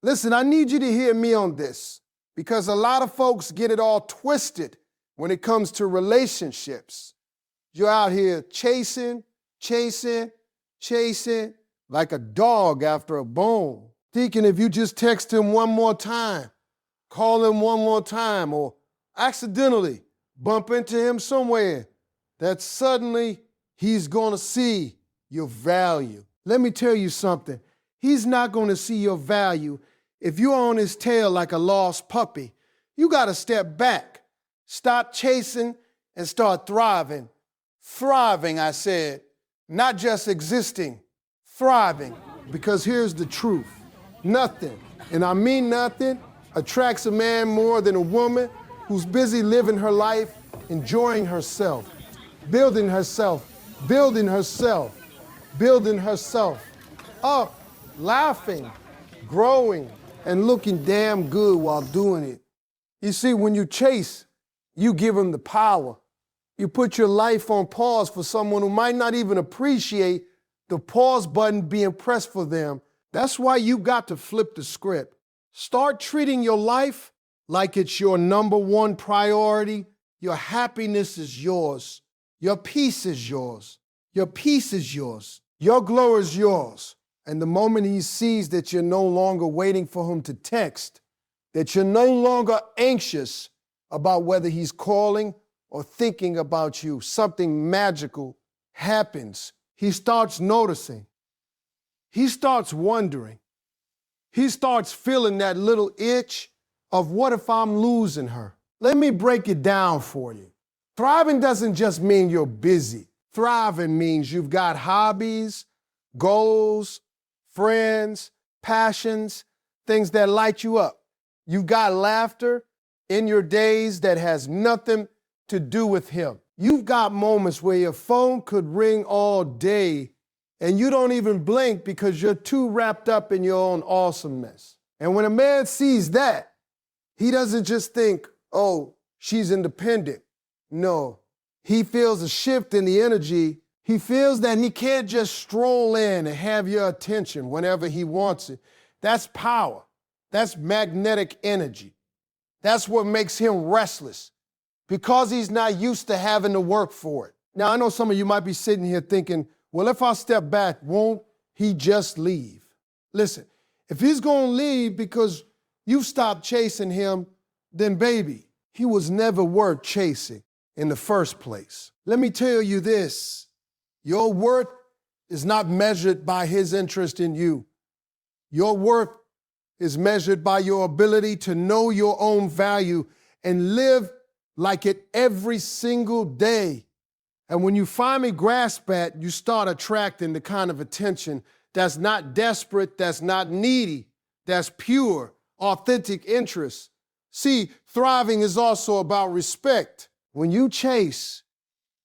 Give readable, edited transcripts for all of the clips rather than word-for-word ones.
Listen, I need you to hear me on this because a lot of folks get it all twisted when it comes to relationships. You're out here chasing, like a dog after a bone, thinking if you just text him one more time, call him one more time, or accidentally bump into him somewhere, that suddenly he's going to see your value. Let me tell you something. He's not going to see your value if you're on his tail like a lost puppy. You got to step back, stop chasing, and start thriving. Thriving, I said, not just existing, thriving. Because here's the truth. Nothing, and I mean nothing, attracts a man more than a woman who's busy living her life, enjoying herself, building herself up, laughing, growing, and looking damn good while doing it. You see, when you chase, you give them the power. You put your life on pause for someone who might not even appreciate the pause button being pressed for them. That's why you got to flip the script. Start treating your life like it's your number one priority. Your happiness is yours. Your peace is yours. Your peace is yours. Your glow is yours. And the moment he sees that you're no longer waiting for him to text, that you're no longer anxious about whether he's calling or thinking about you, something magical happens. He starts noticing. He starts wondering. He starts feeling that little itch of what if I'm losing her? Let me break it down for you. Thriving doesn't just mean you're busy. Thriving means you've got hobbies, goals, friends, passions, things that light you up. You've got laughter in your days that has nothing to do with him. You've got moments where your phone could ring all day and you don't even blink because you're too wrapped up in your own awesomeness. And when a man sees that, he doesn't just think, oh, she's independent. No, he feels a shift in the energy. He feels that he can't just stroll in and have your attention whenever he wants it. That's power. That's magnetic energy. That's what makes him restless, because he's not used to having to work for it. Now, I know some of you might be sitting here thinking, well, if I step back, won't he just leave? Listen, if he's going to leave because you stopped chasing him, then baby, he was never worth chasing in the first place. Let me tell you this, your worth is not measured by his interest in you. Your worth is measured by your ability to know your own value and live like it every single day. And when you finally grasp that, you start attracting the kind of attention that's not desperate, that's not needy, that's pure, authentic interest. See, thriving is also about respect. When you chase,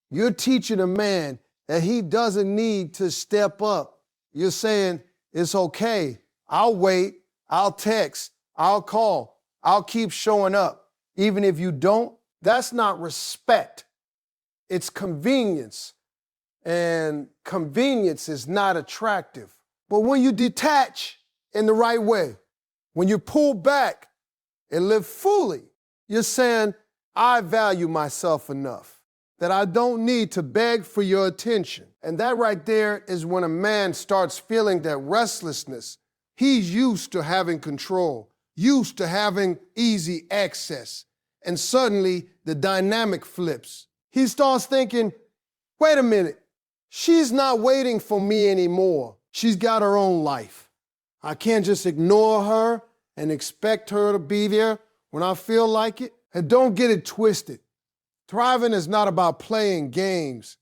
you're teaching a man that he doesn't need to step up. You're saying, it's okay, I'll wait, I'll text, I'll call, I'll keep showing up. Even if you don't, that's not respect. It's convenience. And convenience is not attractive. But when you detach in the right way, when you pull back and live fully, you're saying, I value myself enough that I don't need to beg for your attention. And that right there is when a man starts feeling that restlessness. He's used to having control, used to having easy access. And suddenly the dynamic flips. He starts thinking, wait a minute, she's not waiting for me anymore. She's got her own life. I can't just ignore her and expect her to be there when I feel like it. And don't get it twisted. Thriving is not about playing games.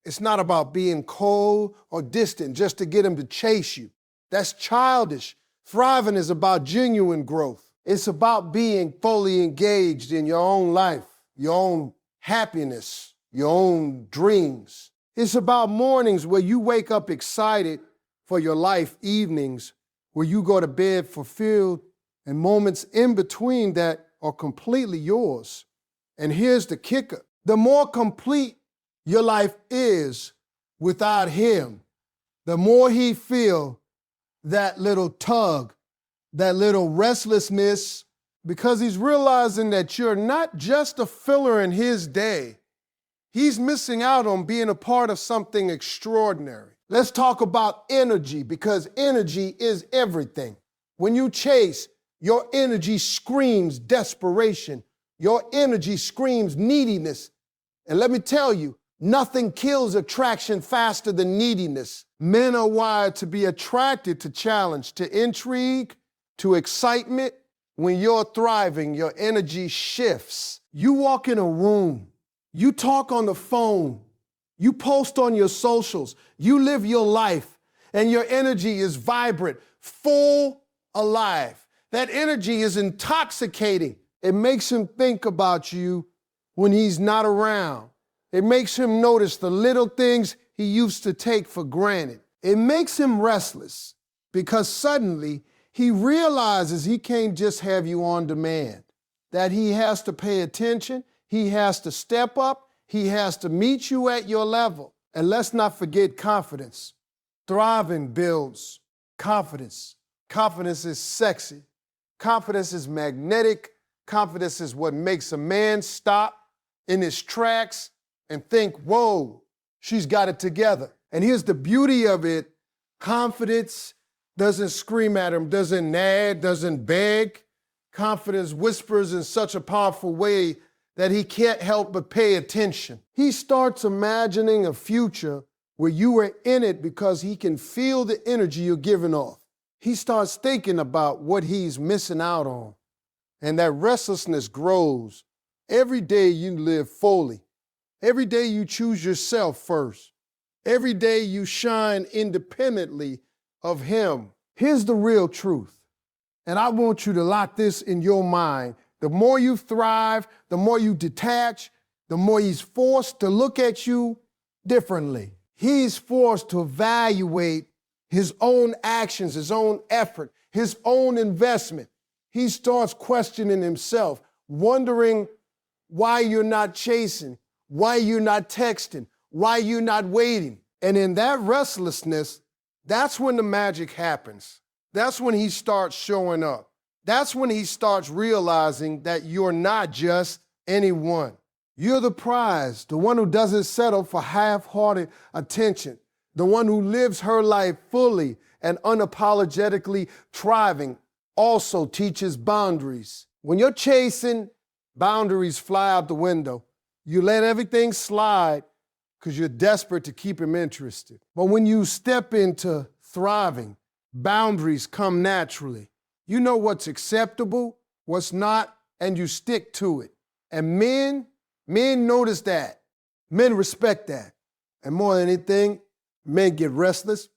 It's not about being cold or distant just to get him to chase you. That's childish. Thriving is about genuine growth. It's about being fully engaged in your own life, your own happiness, your own dreams. It's about mornings where you wake up excited for your life, evenings where you go to bed fulfilled, and moments in between that are completely yours. And here's the kicker. The more complete your life is without him, the more he feels that little tug, that little restlessness, because he's realizing that you're not just a filler in his day. He's missing out on being a part of something extraordinary. Let's talk about energy, because energy is everything. When you chase, your energy screams desperation. Your energy screams neediness. And let me tell you, nothing kills attraction faster than neediness. Men are wired to be attracted to challenge, to intrigue, to excitement. When you're thriving, your energy shifts. You walk in a room, you talk on the phone, you post on your socials, you live your life, and your energy is vibrant, full, alive. That energy is intoxicating. It makes him think about you when he's not around. It makes him notice the little things he used to take for granted. It makes him restless because suddenly he realizes he can't just have you on demand, that he has to pay attention, he has to step up, he has to meet you at your level. And let's not forget confidence. Thriving builds confidence. Confidence is sexy. Confidence is magnetic. Confidence is what makes a man stop in his tracks and think, whoa, she's got it together. And here's the beauty of it. Confidence doesn't scream at him, doesn't nag, doesn't beg. Confidence whispers in such a powerful way that he can't help but pay attention. He starts imagining a future where you are in it because he can feel the energy you're giving off. He starts thinking about what he's missing out on. And that restlessness grows. Every day you live fully. Every day you choose yourself first. Every day you shine independently of him. Here's the real truth. And I want you to lock this in your mind. The more you thrive, the more you detach, the more he's forced to look at you differently. He's forced to evaluate his own actions, his own effort, his own investment. He starts questioning himself, wondering why you're not chasing, why you're not texting, why you're not waiting. And in that restlessness, that's when the magic happens. That's when he starts showing up. That's when he starts realizing that you're not just anyone. You're the prize, the one who doesn't settle for half-hearted attention, the one who lives her life fully and unapologetically thriving, also teaches boundaries. When you're chasing, boundaries fly out the window. You let everything slide because you're desperate to keep him interested. But when you step into thriving, boundaries come naturally. You know what's acceptable, what's not, and you stick to it. And men notice that. Men respect that. And more than anything, men get restless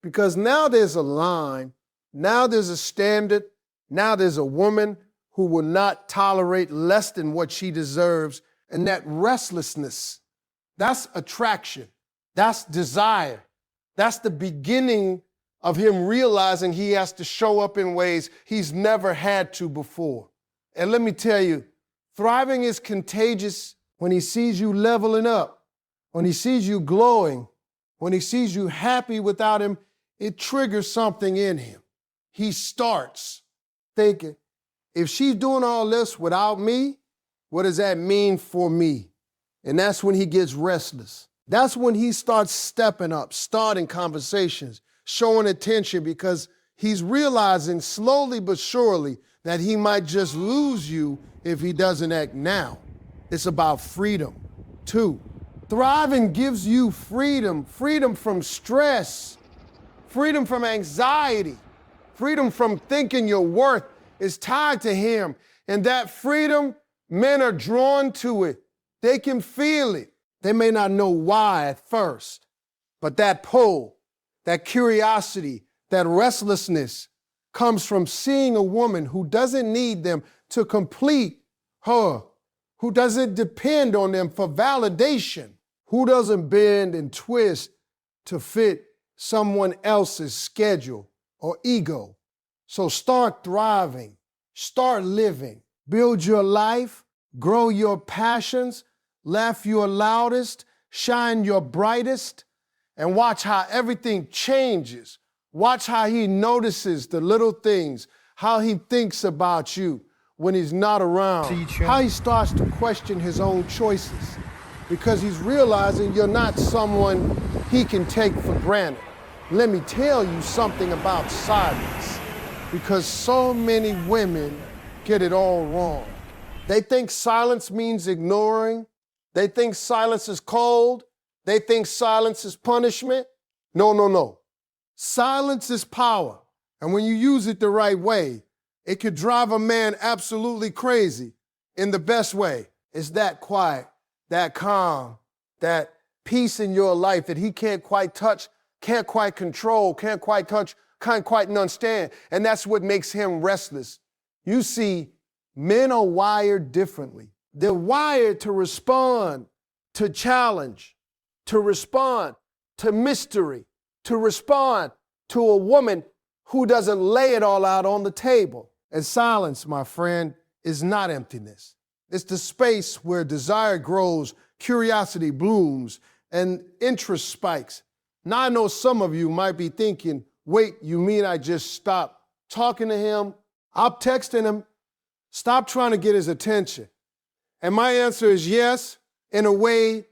because now there's a line, now there's a standard, now there's a woman who will not tolerate less than what she deserves. And that restlessness, that's attraction, that's desire. That's the beginning of him realizing he has to show up in ways he's never had to before. And let me tell you, thriving is contagious when he sees you leveling up, when he sees you glowing, when he sees you happy without him, it triggers something in him. He starts thinking, if she's doing all this without me, what does that mean for me? And that's when he gets restless. That's when he starts stepping up, starting conversations, showing attention, because he's realizing slowly but surely that he might just lose you if he doesn't act now. It's about freedom, too. Thriving gives you freedom, freedom from stress, freedom from anxiety, freedom from thinking your worth is tied to him. And that freedom, men are drawn to it. They can feel it. They may not know why at first, but that pull, that curiosity, that restlessness comes from seeing a woman who doesn't need them to complete her, who doesn't depend on them for validation, who doesn't bend and twist to fit someone else's schedule or ego. So start thriving, start living, build your life, grow your passions, laugh your loudest, shine your brightest, and watch how everything changes. Watch how he notices the little things, how he thinks about you when he's not around, how he starts to question his own choices because he's realizing you're not someone he can take for granted. Let me tell you something about silence, because so many women get it all wrong. They think silence means ignoring. They think silence is cold. They think silence is punishment. No, no, no. Silence is power. And when you use it the right way, it could drive a man absolutely crazy in the best way. It's that quiet, that calm, that peace in your life that he can't quite touch, can't quite control, can't quite understand. And that's what makes him restless. You see, men are wired differently. They're wired to respond to challenge, to respond to mystery, to respond to a woman who doesn't lay it all out on the table. And silence, my friend, is not emptiness. It's the space where desire grows, curiosity blooms, and interest spikes. Now I know some of you might be thinking, wait, you mean I just stopped talking to him? I'm texting him. Stop trying to get his attention. And my answer is yes, in a way,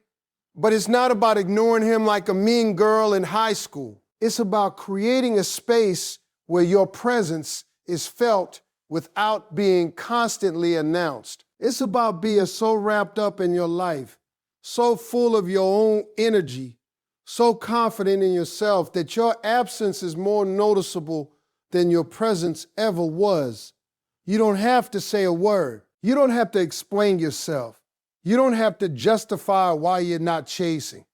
but it's not about ignoring him like a mean girl in high school. It's about creating a space where your presence is felt without being constantly announced. It's about being so wrapped up in your life, so full of your own energy, so confident in yourself that your absence is more noticeable than your presence ever was. You don't have to say a word. You don't have to explain yourself. You don't have to justify why you're not chasing.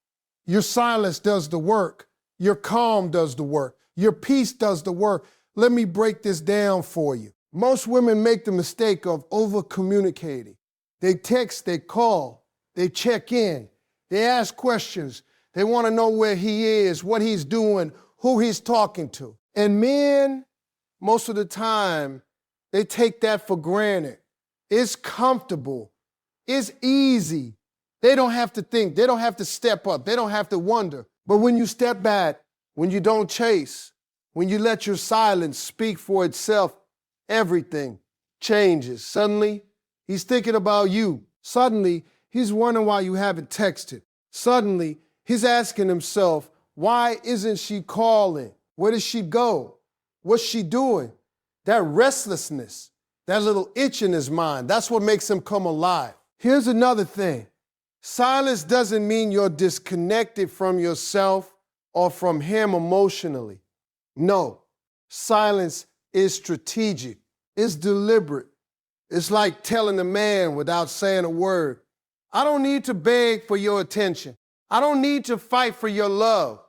Your silence does the work. Your calm does the work. Your peace does the work. Let me break this down for you. Most women make the mistake of over-communicating. They text, they call, they check in, they ask questions. They want to know where he is, what he's doing, who he's talking to. And men, most of the time, they take that for granted. It's comfortable. It's easy. They don't have to think. They don't have to step up. They don't have to wonder. But when you step back, when you don't chase, when you let your silence speak for itself, everything changes. Suddenly, he's thinking about you. Suddenly, he's wondering why you haven't texted. Suddenly, he's asking himself, why isn't she calling? Where does she go? What's she doing? That restlessness, that little itch in his mind, that's what makes him come alive. Here's another thing. Silence doesn't mean you're disconnected from yourself or from him emotionally. No, silence is strategic. It's deliberate. It's like telling a man without saying a word, I don't need to beg for your attention. I don't need to fight for your love.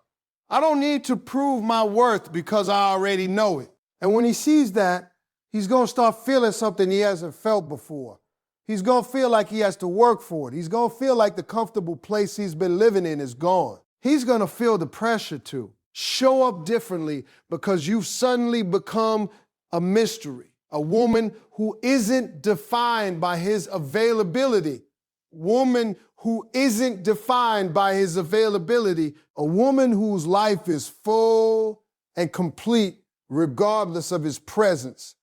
I don't need to prove my worth because I already know it. And when he sees that, he's going to start feeling something he hasn't felt before. He's going to feel like he has to work for it. He's going to feel like the comfortable place he's been living in is gone. He's going to feel the pressure to show up differently because you've suddenly become a mystery, a woman who isn't defined by his availability, woman who isn't defined by his availability, a woman whose life is full and complete regardless of his presence.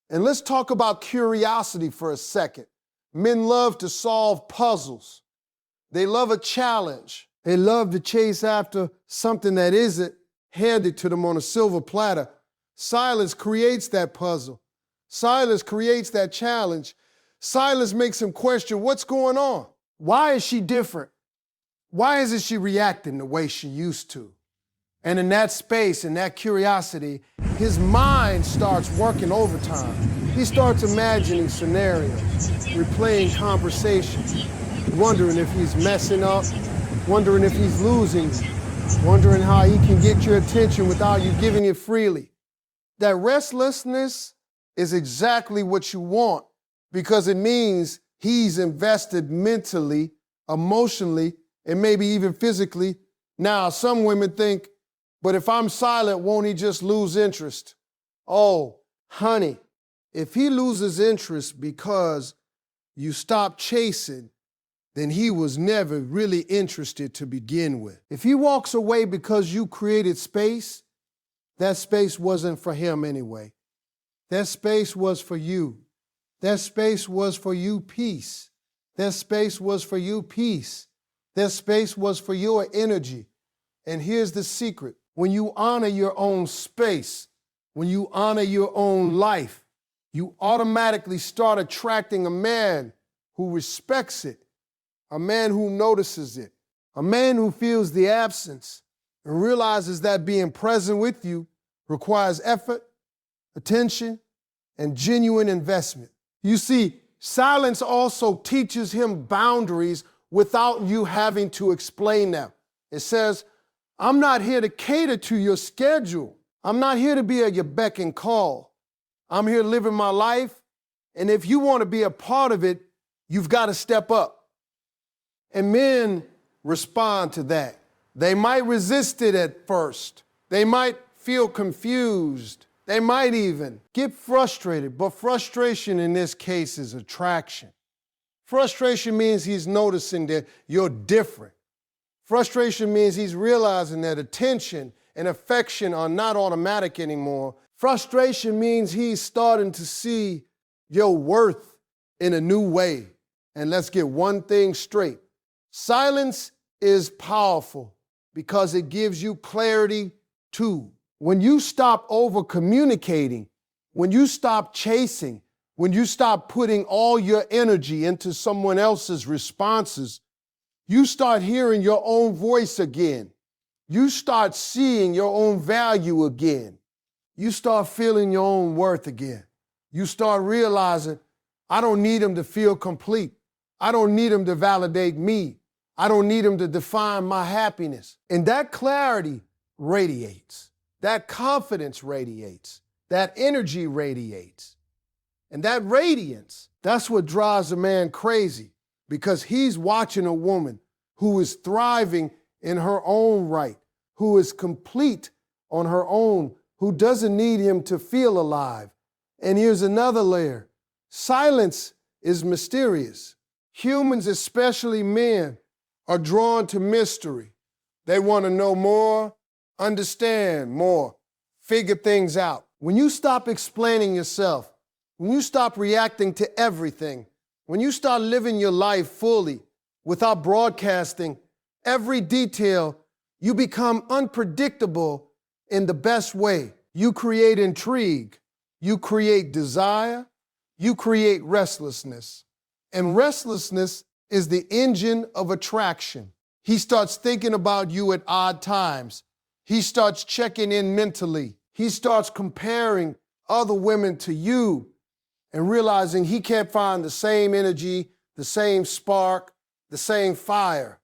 And let's talk about curiosity for a second. Men love to solve puzzles. They love a challenge. They love to chase after something that isn't handed to them on a silver platter. Silence creates that puzzle. Silence creates that challenge. Silence makes him question what's going on. Why is she different? Why isn't she reacting the way she used to? And in that space, in that curiosity, his mind starts working overtime. He starts imagining scenarios, replaying conversations, wondering if he's messing up, wondering if he's losing, wondering how he can get your attention without you giving it freely. That restlessness is exactly what you want because it means he's invested mentally, emotionally, and maybe even physically. Now, some women think, but if I'm silent, won't he just lose interest? Oh, honey, if he loses interest because you stop chasing, then he was never really interested to begin with. If he walks away because you created space, that space wasn't for him anyway. That space was for you. That space was for you, peace. That space was for you, peace. That space was for your energy. And here's the secret. When you honor your own space, when you honor your own life, you automatically start attracting a man who respects it, a man who notices it, a man who feels the absence and realizes that being present with you requires effort, attention, and genuine investment. You see, silence also teaches him boundaries without you having to explain them. It says, I'm not here to cater to your schedule. I'm not here to be at your beck and call. I'm here living my life, and if you want to be a part of it, you've got to step up. And men respond to that. They might resist it at first. They might feel confused. They might even get frustrated, but frustration in this case is attraction. Frustration means he's noticing that you're different. Frustration means he's realizing that attention and affection are not automatic anymore. Frustration means he's starting to see your worth in a new way. And let's get one thing straight. Silence is powerful because it gives you clarity too. When you stop over-communicating, when you stop chasing, when you stop putting all your energy into someone else's responses, you start hearing your own voice again. You start seeing your own value again. You start feeling your own worth again. You start realizing, I don't need him to feel complete. I don't need him to validate me. I don't need him to define my happiness. And that clarity radiates. That confidence radiates. That energy radiates. And that radiance, that's what drives a man crazy, because he's watching a woman who is thriving in her own right, who is complete on her own, who doesn't need him to feel alive. And here's another layer. Silence is mysterious. Humans, especially men, are drawn to mystery. They want to know more, understand more, figure things out. When you stop explaining yourself, when you stop reacting to everything, when you start living your life fully without broadcasting every detail, you become unpredictable in the best way. You create intrigue, you create desire, you create restlessness. And restlessness is the engine of attraction. He starts thinking about you at odd times. He starts checking in mentally. He starts comparing other women to you and realizing he can't find the same energy, the same spark, the same fire.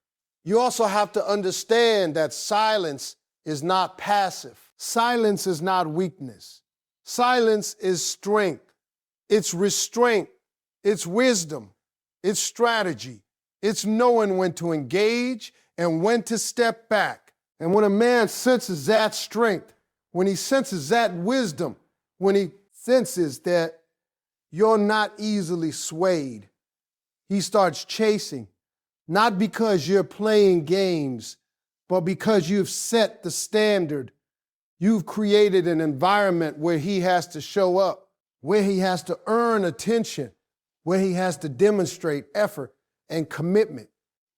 You also have to understand that silence is not passive. Silence is not weakness. Silence is strength. It's restraint. It's wisdom. It's strategy. It's knowing when to engage and when to step back. And when a man senses that strength, when he senses that wisdom, when he senses that you're not easily swayed, he starts chasing, not because you're playing games, but because you've set the standard. You've created an environment where he has to show up, where he has to earn attention, where he has to demonstrate effort and commitment.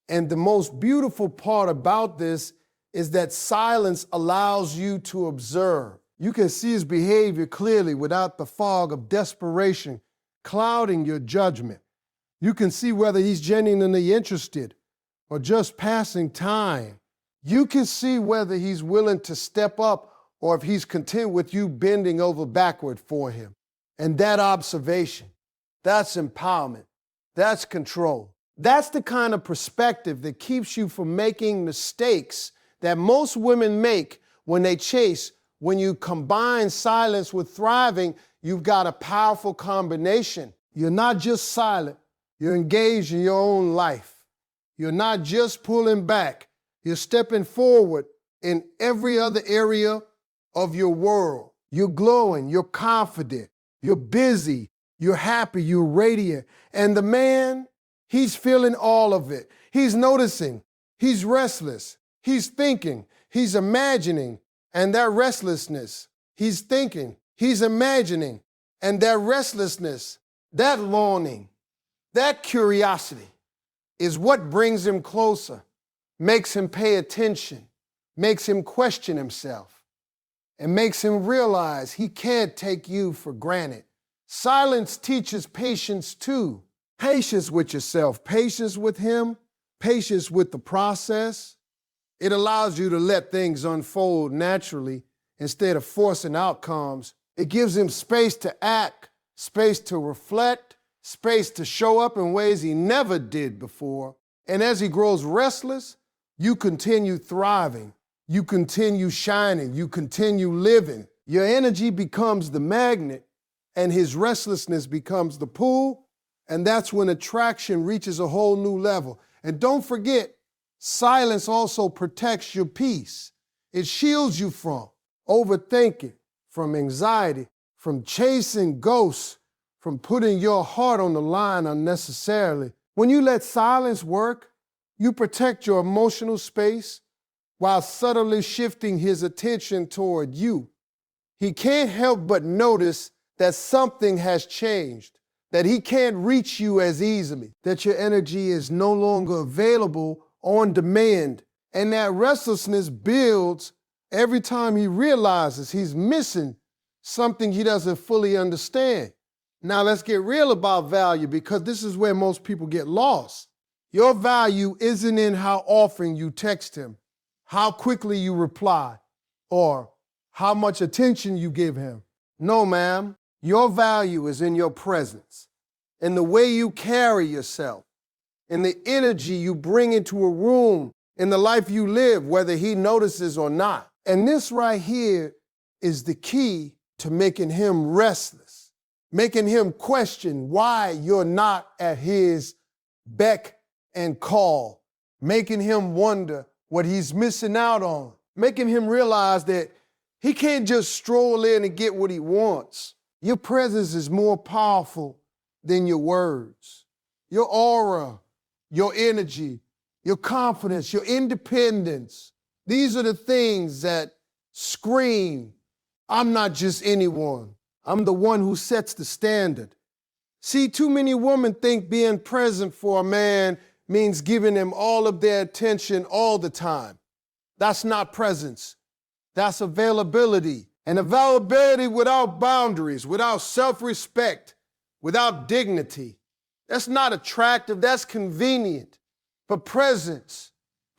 And the most beautiful part about this is that silence allows you to observe. You can see his behavior clearly without the fog of desperation clouding your judgment. You can see whether he's genuinely interested or just passing time. You can see whether he's willing to step up or if he's content with you bending over backward for him. And that observation, that's empowerment. That's control. That's the kind of perspective that keeps you from making mistakes that most women make when they chase. When you combine silence with thriving, you've got a powerful combination. You're not just silent, you're engaged in your own life. You're not just pulling back, you're stepping forward in every other area of your world. You're glowing, you're confident, you're busy, you're happy, you're radiant. And the man, he's feeling all of it. He's noticing, he's restless, he's thinking, he's imagining. And that restlessness, he's thinking, he's imagining, And that restlessness, that longing, that curiosity is what brings him closer, makes him pay attention, makes him question himself, and makes him realize he can't take you for granted. Silence teaches patience too. Patience with yourself, patience with him, patience with the process. It allows you to let things unfold naturally instead of forcing outcomes. It gives him space to act, space to reflect, space to show up in ways he never did before. And as he grows restless, you continue thriving, you continue shining, you continue living. Your energy becomes the magnet and his restlessness becomes the pull. And that's when attraction reaches a whole new level. And don't forget, silence also protects your peace. It shields you from overthinking, from anxiety, from chasing ghosts, from putting your heart on the line unnecessarily. When you let silence work, you protect your emotional space while subtly shifting his attention toward you. He can't help but notice that something has changed, that he can't reach you as easily, that your energy is no longer available on demand, and that restlessness builds every time he realizes he's missing something he doesn't fully understand. Now let's get real about value, because this is where most people get lost. Your value isn't in how often you text him, how quickly you reply, or how much attention you give him. No, ma'am. Your value is in your presence, in the way you carry yourself, in the energy you bring into a room, in the life you live, whether he notices or not. And this right here is the key to making him restless, making him question why you're not at his beck and call, making him wonder what he's missing out on, making him realize that he can't just stroll in and get what he wants. Your presence is more powerful than your words. Your aura, your energy, your confidence, your independence. These are the things that scream, I'm not just anyone. I'm the one who sets the standard. See, too many women think being present for a man means giving him all of their attention all the time. That's not presence. That's availability. And availability without boundaries, without self-respect, without dignity. That's not attractive, that's convenient. But presence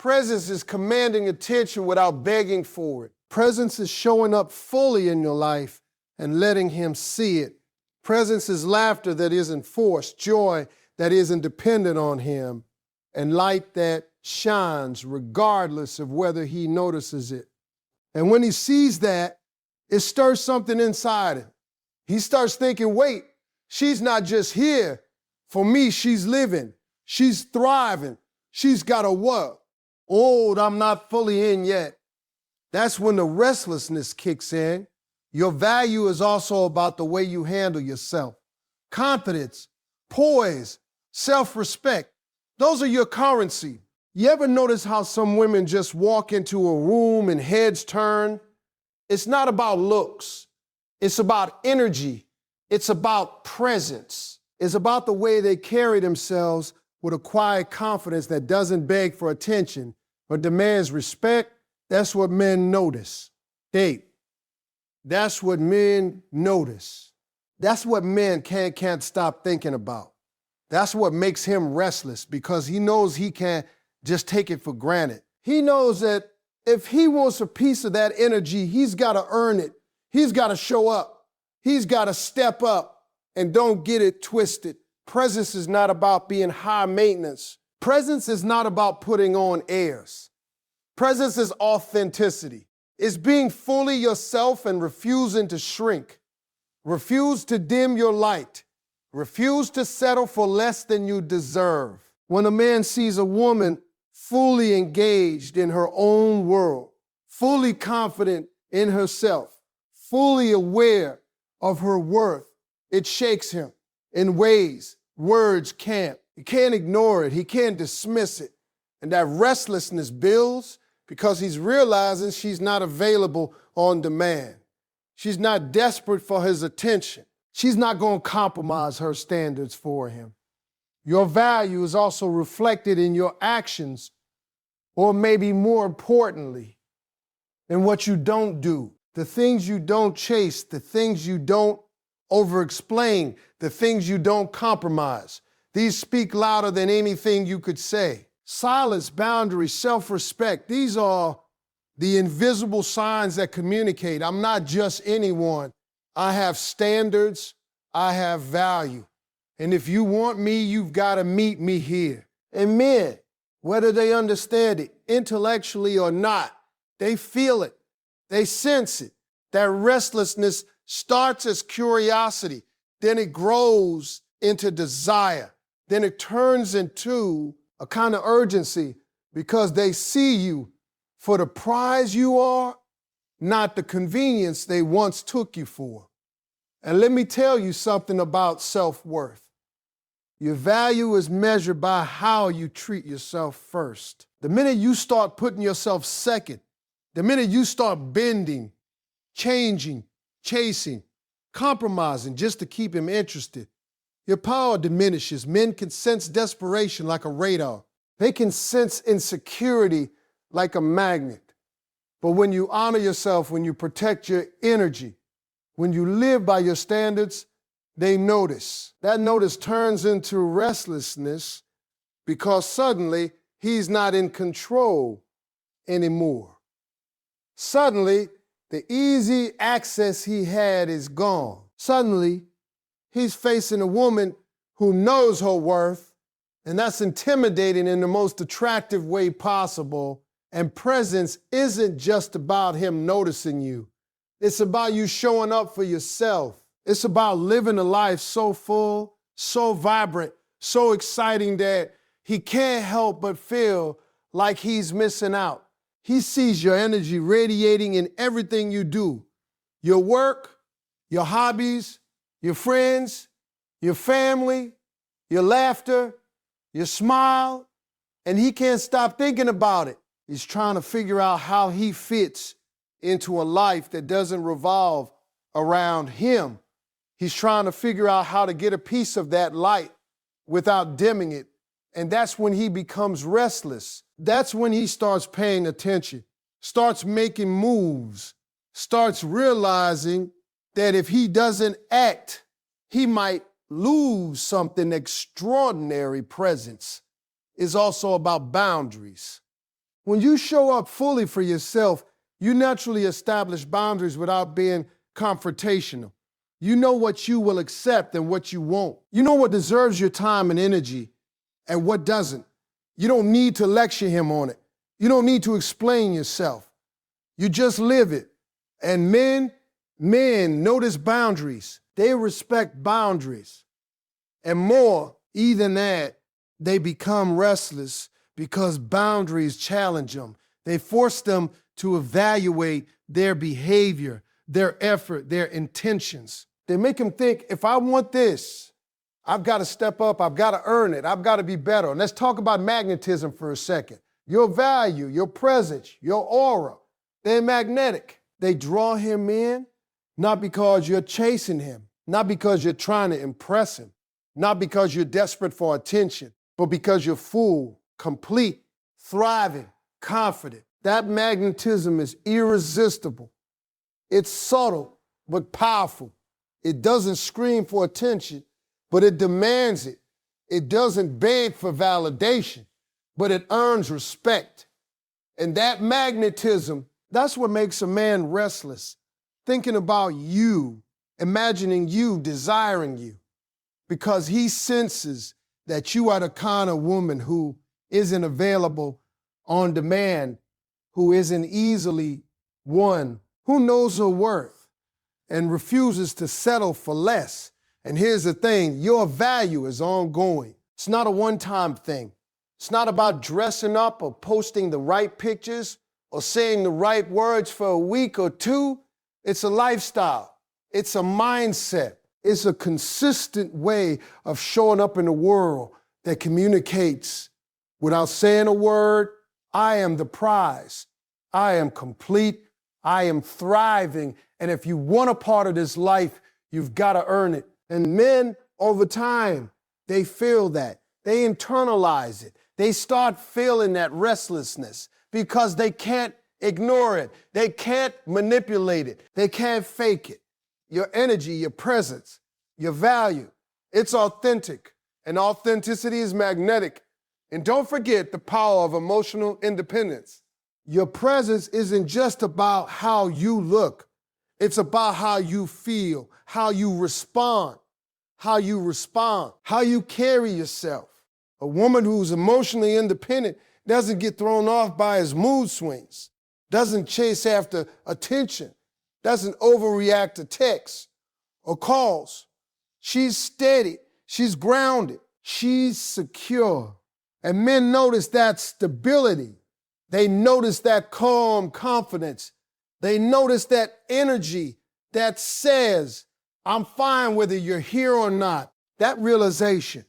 is commanding attention without begging for it. Presence is showing up fully in your life and letting him see it. Presence is laughter that isn't forced, joy that isn't dependent on him, and light that shines regardless of whether he notices it. And when he sees that, it stirs something inside him. He starts thinking, wait, she's not just here. For me, she's living. She's thriving. She's got a what? Oh, I'm not fully in yet. That's when the restlessness kicks in. Your value is also about the way you handle yourself. Confidence, poise, self-respect. Those are your currency. You ever notice how some women just walk into a room and heads turn? It's not about looks. It's about energy. It's about presence. It's about the way they carry themselves with a quiet confidence that doesn't beg for attention but demands respect. That's what men notice. That's what men notice. That's what men can't stop thinking about. That's what makes him restless, because he knows he can't just take it for granted. He knows that if he wants a piece of that energy, he's got to earn it. He's got to show up. He's got to step up. And don't get it twisted. Presence is not about being high maintenance. Presence is not about putting on airs. Presence is authenticity. It's being fully yourself and refusing to shrink. Refuse to dim your light. Refuse to settle for less than you deserve. When a man sees a woman fully engaged in her own world, fully confident in herself, fully aware of her worth, it shakes him in ways words can't. He can't ignore it. He can't dismiss it. And that restlessness builds because he's realizing she's not available on demand. She's not desperate for his attention. She's not going to compromise her standards for him. Your value is also reflected in your actions, or maybe more importantly, in what you don't do, the things you don't chase, the things you don't over-explain, the things you don't compromise. These speak louder than anything you could say. Silence, boundaries, self-respect, these are the invisible signs that communicate. I'm not just anyone. I have standards, I have value. And if you want me, you've got to meet me here. And men, whether they understand it intellectually or not, they feel it, they sense it. That restlessness starts as curiosity, then it grows into desire, then it turns into a kind of urgency because they see you for the prize you are, not the convenience they once took you for. And let me tell you something about self-worth. Your value is measured by how you treat yourself first. The minute you start putting yourself second, the minute you start bending, changing, chasing, compromising just to keep him interested, your power diminishes. Men can sense desperation like a radar. They can sense insecurity like a magnet. But when you honor yourself, when you protect your energy, when you live by your standards, they notice. That notice turns into restlessness because suddenly he's not in control anymore. Suddenly, the easy access he had is gone. Suddenly, he's facing a woman who knows her worth, and that's intimidating in the most attractive way possible. And presence isn't just about him noticing you. It's about you showing up for yourself. It's about living a life so full, so vibrant, so exciting that he can't help but feel like he's missing out. He sees your energy radiating in everything you do. Your work, your hobbies, your friends, your family, your laughter, your smile, and he can't stop thinking about it. He's trying to figure out how he fits into a life that doesn't revolve around him. He's trying to figure out how to get a piece of that light without dimming it. And that's when he becomes restless. That's when he starts paying attention, starts making moves, starts realizing that if he doesn't act, he might lose something extraordinary. Presence is also about boundaries. When you show up fully for yourself, you naturally establish boundaries without being confrontational. You know what you will accept and what you won't. You know what deserves your time and energy and what doesn't. You don't need to lecture him on it. You don't need to explain yourself. You just live it. And men notice boundaries. They respect boundaries. And more, even that, they become restless because boundaries challenge them. They force them to evaluate their behavior, their effort, their intentions. They make them think, if I want this, I've got to step up, I've got to earn it, I've got to be better. And let's talk about magnetism for a second. Your value, your presence, your aura, they're magnetic. They draw him in, not because you're chasing him, not because you're trying to impress him, not because you're desperate for attention, but because you're full, complete, thriving, confident. That magnetism is irresistible. It's subtle, but powerful. It doesn't scream for attention, but it demands it. It doesn't beg for validation, but it earns respect. And that magnetism, that's what makes a man restless. Thinking about you, imagining you, desiring you, because he senses that you are the kind of woman who isn't available on demand, who isn't easily won, who knows her worth and refuses to settle for less. And here's the thing, your value is ongoing. It's not a one-time thing. It's not about dressing up or posting the right pictures or saying the right words for a week or two. It's a lifestyle. It's a mindset. It's a consistent way of showing up in the world that communicates without saying a word. I am the prize. I am complete. I am thriving. And if you want a part of this life, You've got to earn it. And men, over time, they feel that. They internalize it. They start feeling that restlessness because they can't ignore it. They can't manipulate it. They can't fake it. Your energy, your presence, your value, it's authentic. And authenticity is magnetic. And don't forget the power of emotional independence. Your presence isn't just about how you look. It's about how you feel, how you respond, how you carry yourself. A woman who's emotionally independent doesn't get thrown off by his mood swings, doesn't chase after attention, doesn't overreact to texts or calls. She's steady, she's grounded, she's secure. And men notice that stability. They notice that calm confidence. They notice that energy that says, I'm fine whether you're here or not. That realization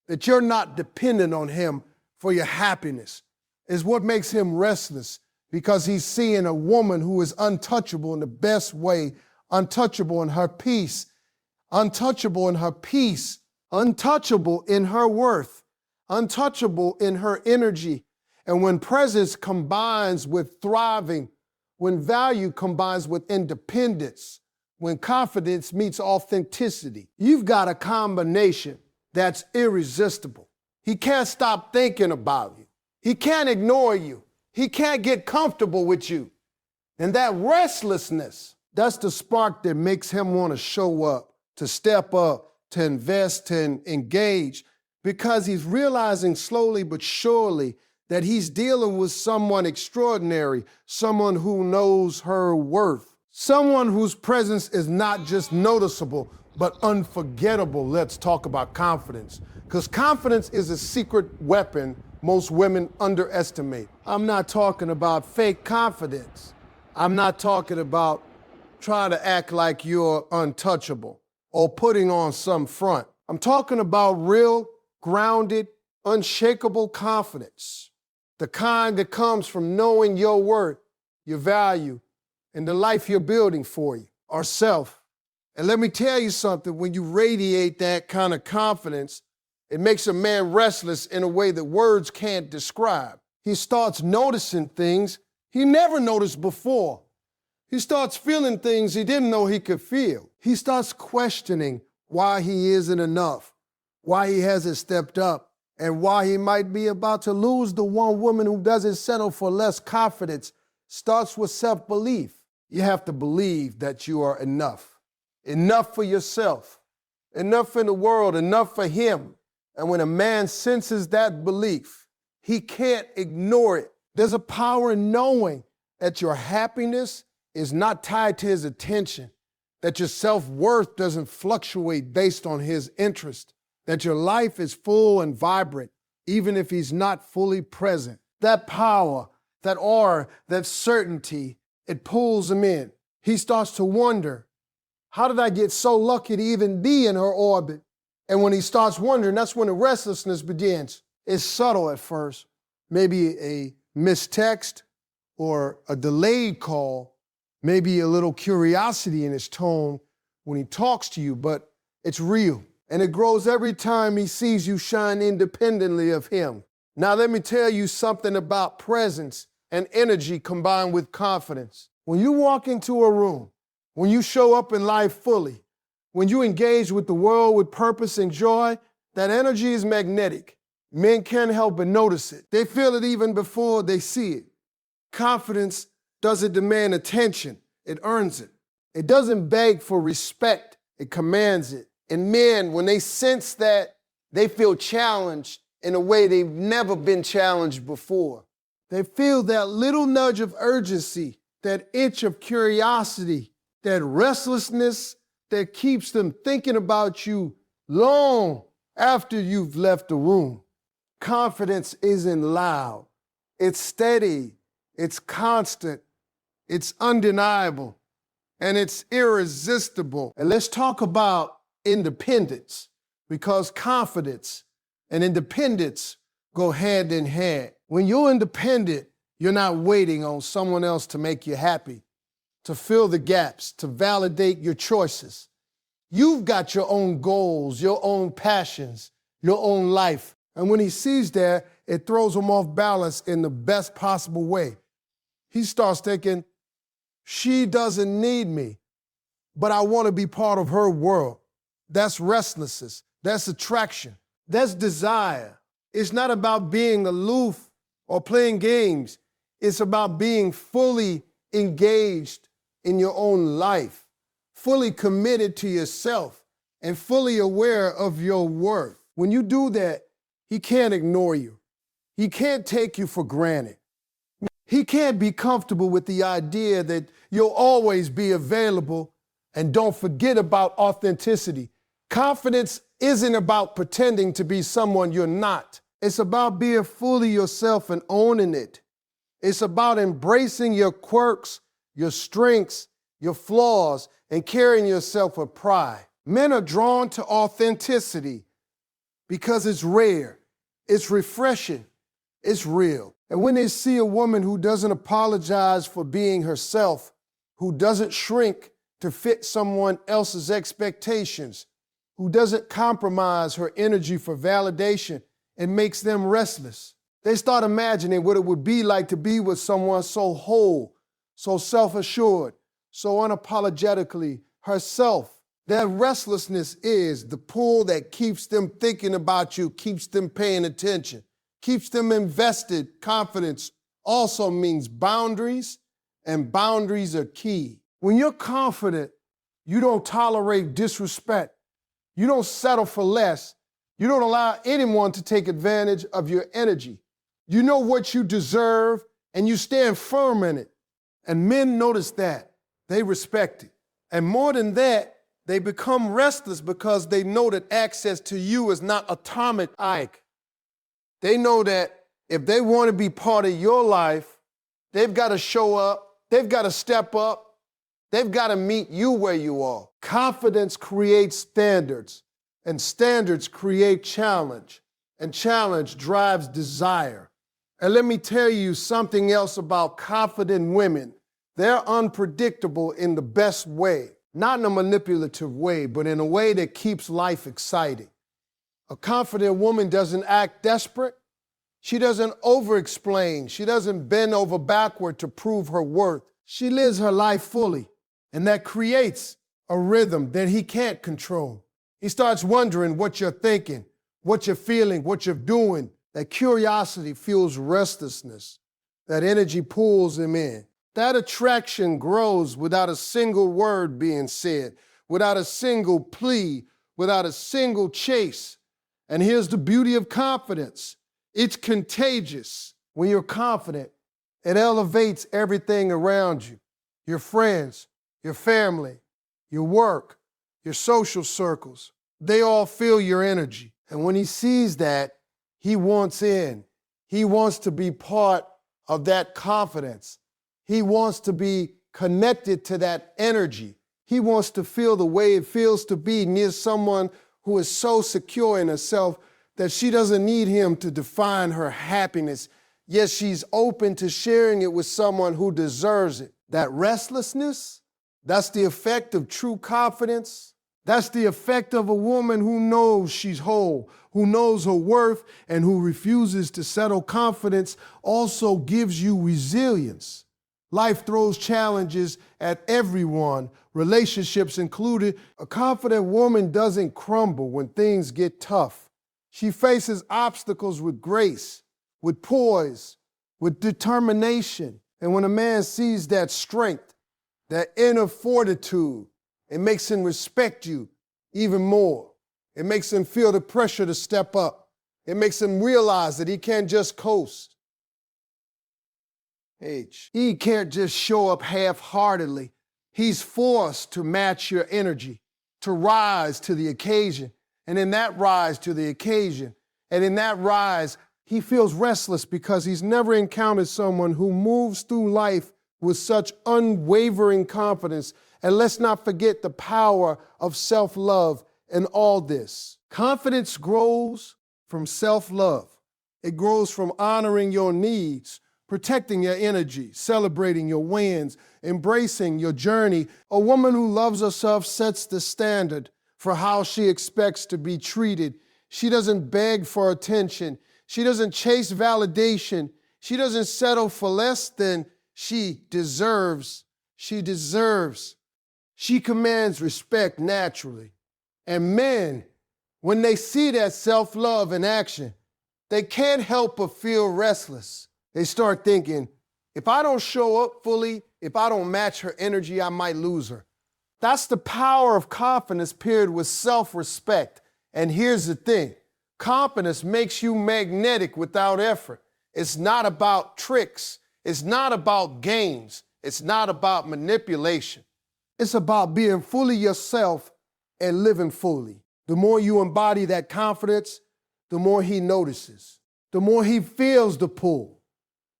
that you're not dependent on him for your happiness is what makes him restless, because he's seeing a woman who is untouchable in the best way, untouchable in her peace, untouchable in her peace, untouchable in her worth, untouchable in her energy. And when presence combines with thriving, when value combines with independence, when confidence meets authenticity, you've got a combination that's irresistible. He can't stop thinking about you. He can't ignore you. He can't get comfortable with you. And that restlessness, that's the spark that makes him want to show up, to step up, to invest, to engage, because he's realizing slowly but surely that he's dealing with someone extraordinary, someone who knows her worth, someone whose presence is not just noticeable, but unforgettable. Let's talk about confidence, because confidence is a secret weapon most women underestimate. I'm not talking about fake confidence. I'm not talking about trying to act like you're untouchable or putting on some front. I'm talking about real, grounded, unshakable confidence. The kind that comes from knowing your worth, your value, and the life you're building for you, or self. And let me tell you something, when you radiate that kind of confidence, it makes a man restless in a way that words can't describe. He starts noticing things he never noticed before. He starts feeling things he didn't know he could feel. He starts questioning why he isn't enough, why he hasn't stepped up, and why he might be about to lose the one woman who doesn't settle for less confidence. Starts with self-belief. You have to believe that you are enough. Enough for yourself, enough in the world, enough for him. And when a man senses that belief, he can't ignore it. There's a power in knowing that your happiness is not tied to his attention, that your self-worth doesn't fluctuate based on his interest, that your life is full and vibrant, even if he's not fully present. That power, that aura, that certainty, it pulls him in. He starts to wonder, how did I get so lucky to even be in her orbit? And when he starts wondering, that's when the restlessness begins. It's subtle at first, maybe a missed text or a delayed call, maybe a little curiosity in his tone when he talks to you, but it's real. And it grows every time he sees you shine independently of him. Now let me tell you something about presence and energy combined with confidence. When you walk into a room, when you show up in life fully, when you engage with the world with purpose and joy, that energy is magnetic. Men can't help but notice it. They feel it even before they see it. Confidence doesn't demand attention, it earns it. It doesn't beg for respect, it commands it. And men, when they sense that, they feel challenged in a way they've never been challenged before. They feel that little nudge of urgency, that itch of curiosity, that restlessness that keeps them thinking about you long after you've left the room. Confidence isn't loud. It's steady, it's constant, it's undeniable, and it's irresistible. And let's talk about independence, because confidence and independence go hand in hand. When you're independent, you're not waiting on someone else to make you happy, to fill the gaps, to validate your choices. You've got your own goals, your own passions, your own life. And when he sees that, it throws him off balance in the best possible way. He starts thinking, she doesn't need me, but I want to be part of her world. That's restlessness. That's attraction. That's desire. It's not about being aloof or playing games. It's about being fully engaged in your own life, fully committed to yourself, and fully aware of your worth. When you do that, he can't ignore you. He can't take you for granted. He can't be comfortable with the idea that you'll always be available. And don't forget about authenticity. Confidence isn't about pretending to be someone you're not. It's about being fully yourself and owning it. It's about embracing your quirks, your strengths, your flaws, and carrying yourself with pride. Men are drawn to authenticity because it's rare, it's refreshing, it's real. And when they see a woman who doesn't apologize for being herself, who doesn't shrink to fit someone else's expectations, who doesn't compromise her energy for validation, it makes them restless. They start imagining what it would be like to be with someone so whole, so self-assured, so unapologetically herself. That restlessness is the pull that keeps them thinking about you, keeps them paying attention, keeps them invested. Confidence also means boundaries, and boundaries are key. When you're confident, you don't tolerate disrespect. You don't settle for less. You don't allow anyone to take advantage of your energy. You know what you deserve, and you stand firm in it. And men notice that. They respect it. And more than that, they become restless because they know that access to you is not atomic. They know that if they want to be part of your life, they've got to show up, they've got to step up, they've got to meet you where you are. Confidence creates standards, and standards create challenge, and challenge drives desire. And let me tell you something else about confident women. They're unpredictable in the best way, not in a manipulative way, but in a way that keeps life exciting. A confident woman doesn't act desperate. She doesn't over-explain. She doesn't bend over backward to prove her worth. She lives her life fully, and that creates a rhythm that he can't control. He starts wondering what you're thinking, what you're feeling, what you're doing. That curiosity fuels restlessness. That energy pulls him in. That attraction grows without a single word being said, without a single plea, without a single chase. And here's the beauty of confidence. It's contagious. When you're confident, it elevates everything around you. Your friends, your family, your work, your social circles, they all feel your energy. And when he sees that, he wants in. He wants to be part of that confidence. He wants to be connected to that energy. He wants to feel the way it feels to be near someone who is so secure in herself that she doesn't need him to define her happiness. Yet she's open to sharing it with someone who deserves it. That restlessness, that's the effect of true confidence. That's the effect of a woman who knows she's whole, who knows her worth, and who refuses to settle. Confidence also gives you resilience. Life throws challenges at everyone, relationships included. A confident woman doesn't crumble when things get tough. She faces obstacles with grace, with poise, with determination. And when a man sees that strength, that inner fortitude, it makes him respect you even more. It makes him feel the pressure to step up. It makes him realize that he can't just coast. He can't just show up half-heartedly. He's forced to match your energy, to rise to the occasion. And in that rise to the occasion, and in that rise, he feels restless because he's never encountered someone who moves through life with such unwavering confidence. And let's not forget the power of self-love in all this. Confidence grows from self-love. It grows from honoring your needs, protecting your energy, celebrating your wins, embracing your journey. A woman who loves herself sets the standard, for how she expects to be treated. She doesn't beg for attention. She doesn't chase validation. She doesn't settle for less than she deserves. She deserves. She commands respect naturally. And men, when they see that self-love in action, they can't help but feel restless. They start thinking, if I don't show up fully, if I don't match her energy, I might lose her. That's the power of confidence paired with self-respect. And here's the thing, confidence makes you magnetic without effort. It's not about tricks. It's not about games. It's not about manipulation. It's about being fully yourself and living fully. The more you embody that confidence, the more he notices, the more he feels the pull,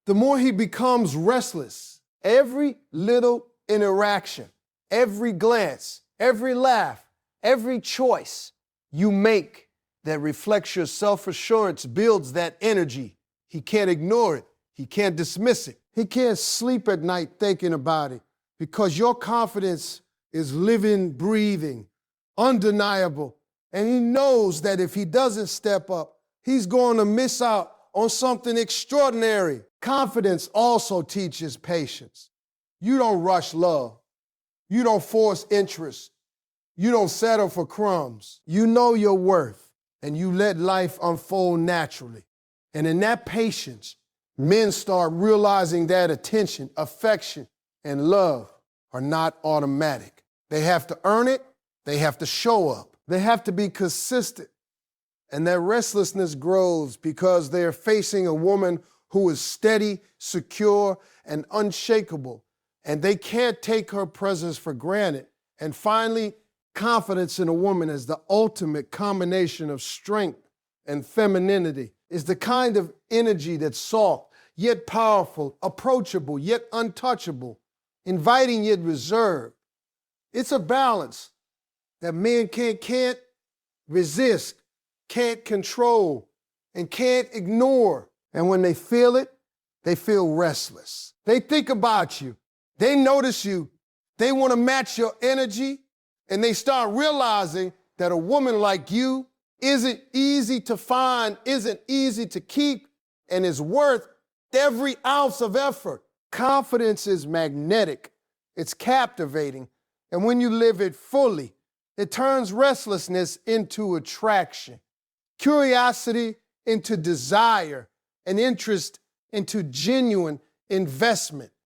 the more he becomes restless. Every little interaction, every glance, every laugh, every choice you make that reflects your self-assurance builds that energy. He can't ignore it. He can't dismiss it. He can't sleep at night thinking about it because your confidence is living, breathing, undeniable. And he knows that if he doesn't step up, he's going to miss out on something extraordinary. Confidence also teaches patience. You don't rush love. You don't force interest. You don't settle for crumbs. You know your worth, and you let life unfold naturally. And in that patience, men start realizing that attention, affection, and love are not automatic. They have to earn it. They have to show up. They have to be consistent. And that restlessness grows because they are facing a woman who is steady, secure, and unshakable. And they can't take her presence for granted. And finally, confidence in a woman is the ultimate combination of strength and femininity. It's the kind of energy that's soft, yet powerful, approachable, yet untouchable, inviting yet reserved. It's a balance that men can't resist, can't control, and can't ignore. And when they feel it, they feel restless. They think about you. They notice you. They want to match your energy, and they start realizing that a woman like you isn't easy to find, isn't easy to keep, and is worth every ounce of effort. Confidence is magnetic. It's captivating. And when you live it fully, it turns restlessness into attraction, curiosity into desire, and interest into genuine investment.